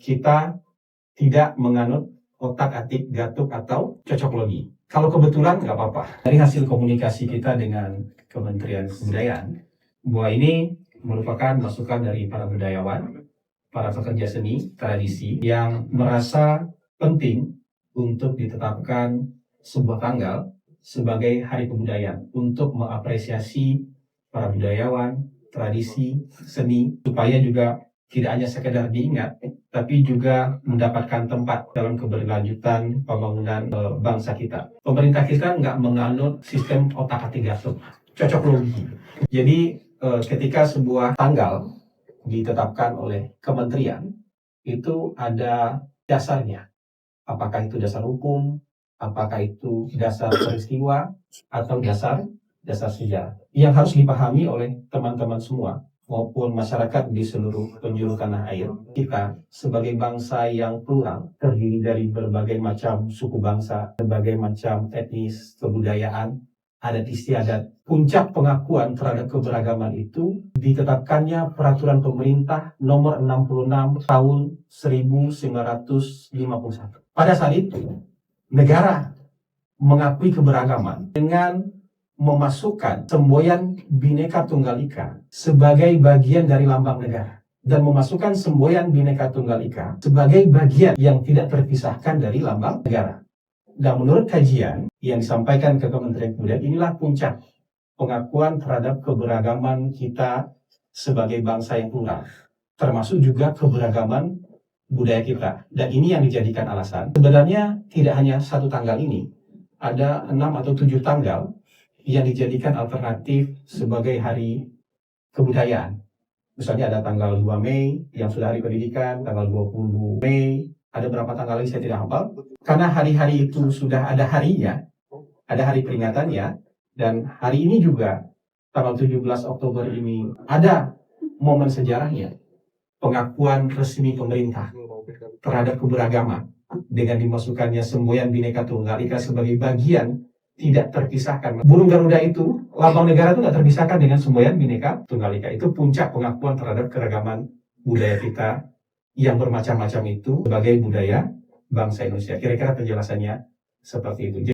kita tidak menganut otak-atik gatuk atau cocok logi. Kalau kebetulan nggak apa-apa. Dari hasil komunikasi kita dengan Kementerian Kebudayaan, bahwa ini merupakan masukan dari para budayawan, para pekerja seni, tradisi, yang merasa penting untuk ditetapkan sebuah tanggal sebagai Hari Kebudayaan untuk mengapresiasi para budayawan, tradisi, seni, supaya juga tidak hanya sekedar diingat, tapi juga mendapatkan tempat dalam keberlanjutan pembangunan bangsa kita. Pemerintah kita nggak menganut sistem otak-atik gatuk, cocok logi. Jadi ketika sebuah tanggal ditetapkan oleh kementerian, itu ada dasarnya. Apakah itu dasar hukum, apakah itu dasar peristiwa, atau dasar sejarah. Yang harus dipahami oleh teman-teman semua, maupun masyarakat di seluruh penjuru tanah air, kita sebagai bangsa yang plural, terdiri dari berbagai macam suku bangsa, berbagai macam etnis, kebudayaan, adat istiadat. Puncak pengakuan terhadap keberagaman itu ditetapkannya Peraturan Pemerintah Nomor 66 Tahun 1951. Pada saat itu, negara mengakui keberagaman dengan memasukkan semboyan Bhinneka Tunggal Ika sebagai bagian dari lambang negara, dan memasukkan semboyan Bhinneka Tunggal Ika sebagai bagian yang tidak terpisahkan dari lambang negara. Dan menurut kajian yang disampaikan ke Kementerian Kebudayaan, inilah puncak pengakuan terhadap keberagaman kita sebagai bangsa yang plural, termasuk juga keberagaman budaya kita. Dan ini yang dijadikan alasan. Sebenarnya tidak hanya satu tanggal ini, ada 6 atau 7 tanggal yang dijadikan alternatif sebagai hari kebudayaan. Misalnya ada tanggal 2 Mei yang sudah hari pendidikan, tanggal 20 Mei, ada berapa tanggal lagi saya tidak hafal. Karena hari-hari itu sudah ada harinya, ada hari peringatannya, dan hari ini juga, tanggal 17 Oktober ini, ada momen sejarahnya, pengakuan resmi pemerintah terhadap keberagaman, dengan dimasukkannya semboyan Bhinneka Tunggal Ika sebagai bagian tidak terpisahkan. Burung Garuda itu, lambang negara itu nggak terpisahkan dengan semboyan Bhinneka Tunggal Ika. Itu puncak pengakuan terhadap keragaman budaya kita yang bermacam-macam itu sebagai budaya bangsa Indonesia. Kira-kira penjelasannya seperti itu.